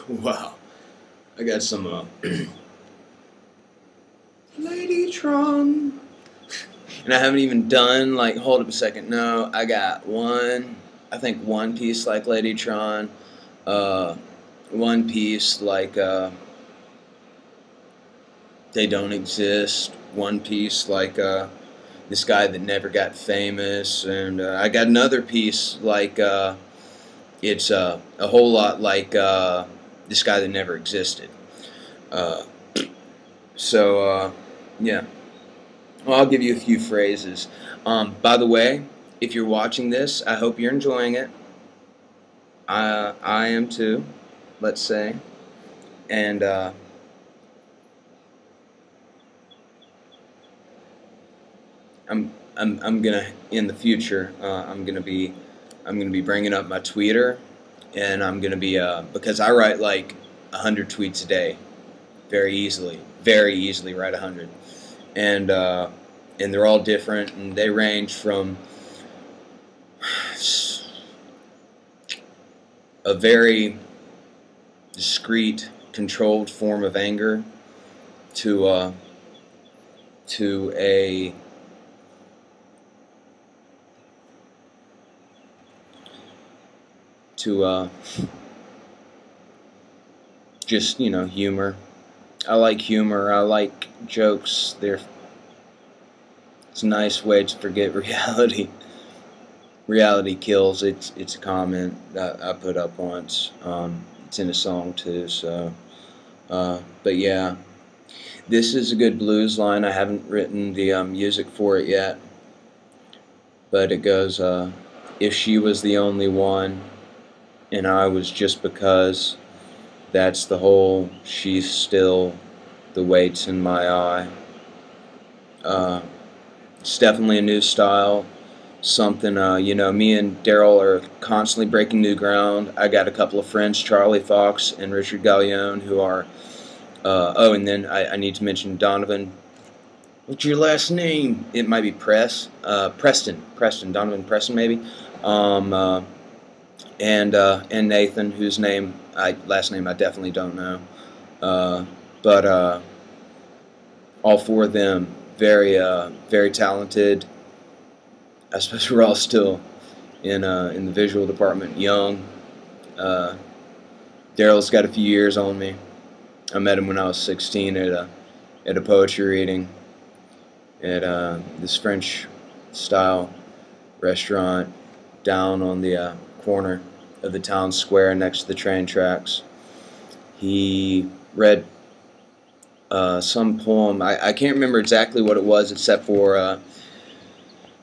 Wow. I got some, Ladytron. And I haven't even done, like, hold up a second. No, I got I think one piece like Ladytron. One piece like, They Don't Exist. One piece like, This Guy That Never Got Famous. And I got another piece like, it's a whole lot like This Guy That Never Existed. Uh, yeah. Well, I'll give you a few phrases. By the way, if you're watching this, I hope you're enjoying it. I am too, let's say. And I'm gonna in the future I'm gonna be bringing up my Twitter, and I'm gonna be because I write like 100 tweets a day, very easily write 100, and they're all different, and they range from a very discreet, controlled form of anger to a just, humor. I like humor. I like jokes. It's a nice way to forget reality. Reality kills. It's a comment that I put up once. It's in a song too. So, but yeah, this is a good blues line. I haven't written the music for it yet, but it goes, "If she was the only one, and I was just because. That's the whole. She's still the weights in my eye." It's definitely a new style. Something, me and Daryl are constantly breaking new ground. I got a couple of friends, Charlie Fox and Richard Gallione, who are, and then I need to mention Donovan. What's your last name? It might be Preston, Donovan Preston, maybe. And Nathan, whose last name I definitely don't know. But all four of them, very talented. I suppose we're all still in the visual department young. Daryl's got a few years on me. I met him when I was 16 at a poetry reading at this French style restaurant down on the corner of the town square next to the train tracks. He read some poem. I can't remember exactly what it was, except for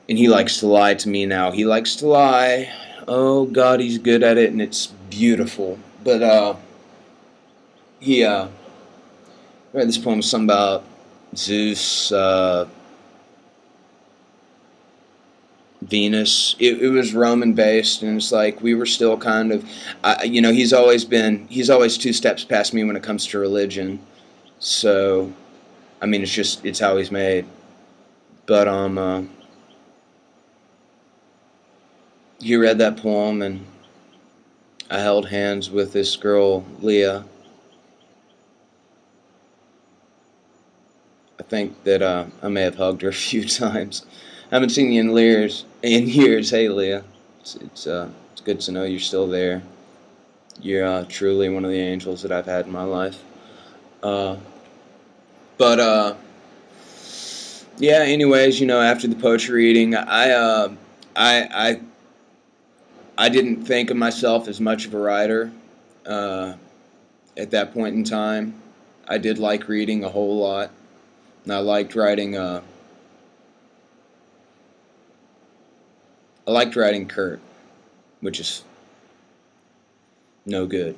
and he likes to lie to me now. He likes to lie. Oh God, he's good at it, and it's beautiful. But he read this poem, something about Zeus, Venus. It was Roman based, and it's like we were still kind of, he's always 2 steps past me when it comes to religion. So, I mean, it's how he's made. But he read that poem, and I held hands with this girl, Leah. I think that I may have hugged her a few times. I haven't seen you in years. Hey, Leah. It's good to know you're still there. You're truly one of the angels that I've had in my life. But yeah. Anyways, after the poetry reading, I didn't think of myself as much of a writer at that point in time. I did like reading a whole lot, and I liked writing. I liked writing Kurt, which is no good.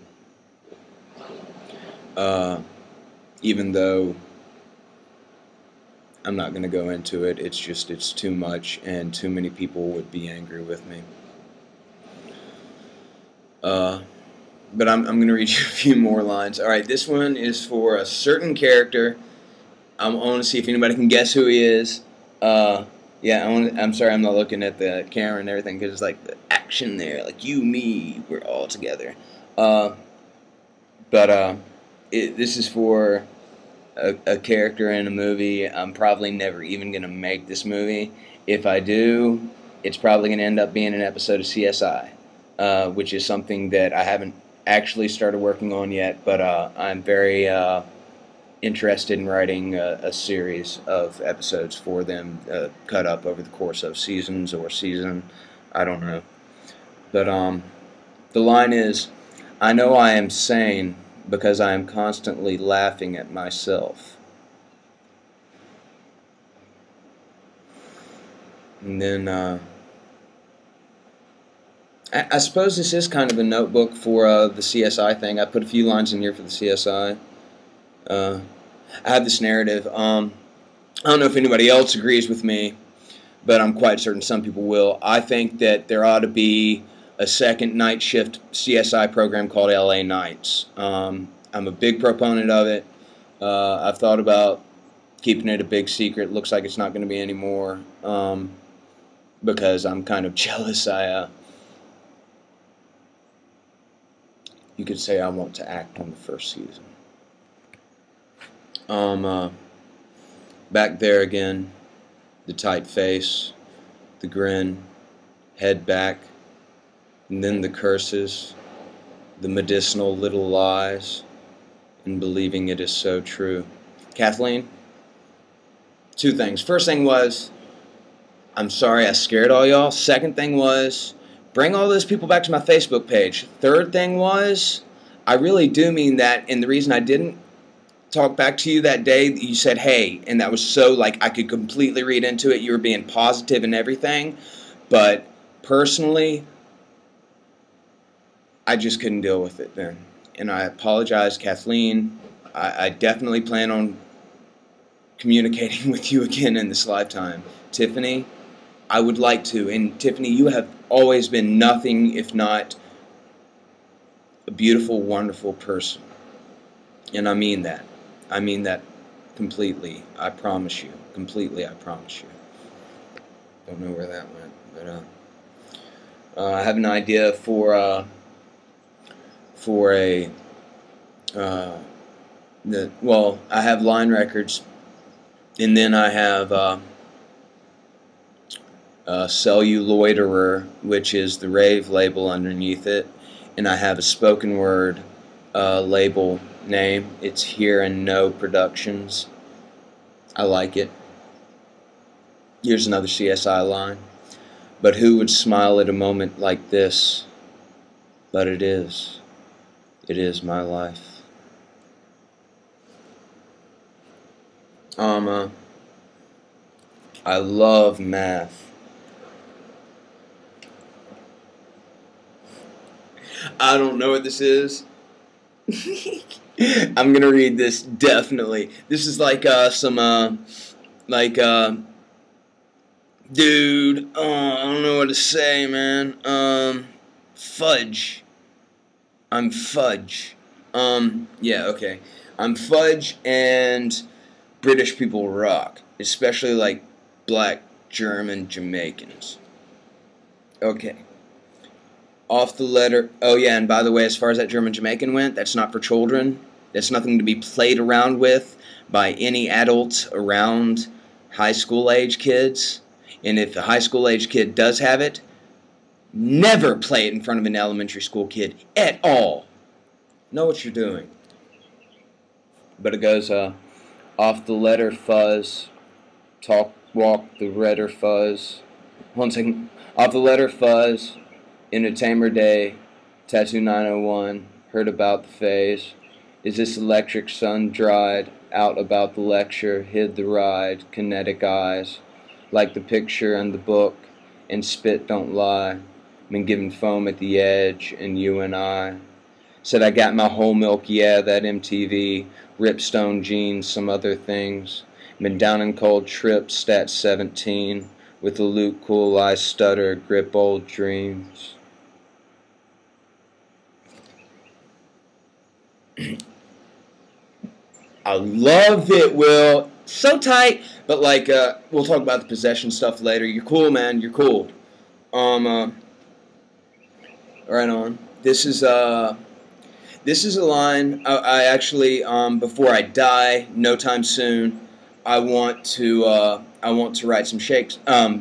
Even though I'm not going to go into it, it's too much, and too many people would be angry with me. But I'm going to read you a few more lines. All right, this one is for a certain character. I want to see if anybody can guess who he is. Yeah, I'm sorry I'm not looking at the camera and everything, because it's like the action there, like you, me, we're all together. But this is for a character in a movie. I'm probably never even going to make this movie. If I do, it's probably going to end up being an episode of CSI, which is something that I haven't actually started working on yet, but I'm very interested in writing a series of episodes for them, cut up over the course of seasons or season. I don't know. But the line is, I know I am sane because I am constantly laughing at myself. And then I suppose this is kind of a notebook for the CSI thing. I put a few lines in here for the CSI. I have this narrative. I don't know if anybody else agrees with me, but I'm quite certain some people will. I think that there ought to be a second night shift CSI program called LA Nights. I'm a big proponent of it. I've thought about keeping it a big secret. Looks like it's not going to be anymore because I'm kind of jealous. You could say I want to act on the first season. Back there again, the tight face, the grin, head back, and then the curses, the medicinal little lies, and believing it is so true. Kathleen, two things. First thing was, I'm sorry I scared all y'all. Second thing was, bring all those people back to my Facebook page. Third thing was, I really do mean that, and the reason I didn't talk back to you that day, you said, hey, and that was so, like, I could completely read into it. You were being positive and everything, but personally, I just couldn't deal with it then. And I apologize, Kathleen. I definitely plan on communicating with you again in this lifetime. Tiffany, I would like to. And Tiffany, you have always been nothing if not a beautiful, wonderful person. And I mean that. I mean that completely. I promise you. Completely, I promise you. Don't know where that went. But I have an idea for a well, I have line records, and then I have Celluloiterer, which is the rave label underneath it, and I have a spoken word label name. It's Here and No Productions. I like it. Here's another CSI line. But who would smile at a moment like this? But it is. It is my life. I love math. I don't know what this is. I'm gonna read this definitely. This is like dude. I don't know what to say, man. Fudge. I'm Fudge. Yeah, okay. I'm Fudge, and British people rock, especially like black German Jamaicans. Okay. Off the letter. Oh yeah, and by the way, as far as that German Jamaican went, that's not for children. That's nothing to be played around with by any adults around high school age kids. And if a high school age kid does have it, never play it in front of an elementary school kid at all. Know what you're doing. But it goes off the letter fuzz, talk, walk the redder fuzz. 1 second. Off the letter fuzz, in a tamer day, tattoo 901, heard about the phase. Is this electric sun dried, out about the lecture, hid the ride, kinetic eyes, like the picture and the book, and spit don't lie, been given foam at the edge, and you and I. Said I got my whole milk, yeah, that MTV, Ripstone jeans, some other things. Been down in cold trips, stat 17, with a Luke cool eye stutter, grip old dreams. I love it, Will. So tight, but like, we'll talk about the possession stuff later. You're cool, man. You're cool. Right on. This is, This is a line I actually, before I die, no time soon, I want to write some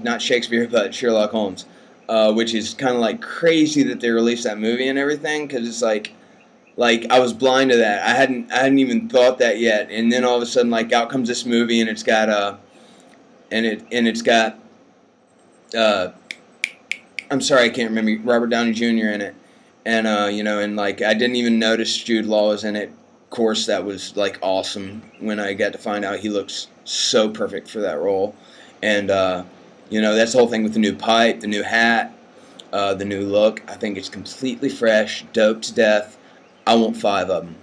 not Shakespeare, but Sherlock Holmes, which is kind of like crazy that they released that movie and everything, because it's like I was blind to that. I hadn't even thought that yet, and then all of a sudden, like, out comes this movie, and it's got it's got I'm sorry, I can't remember, Robert Downey Jr. in it. And, and, like, I didn't even notice Jude Law was in it. Of course, that was, like, awesome when I got to find out he looks so perfect for that role. And, that's the whole thing with the new pipe, the new hat, the new look. I think it's completely fresh, dope to death. I want 5 of them.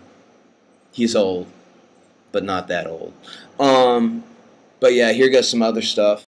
He's old, but not that old. But, yeah, here goes some other stuff.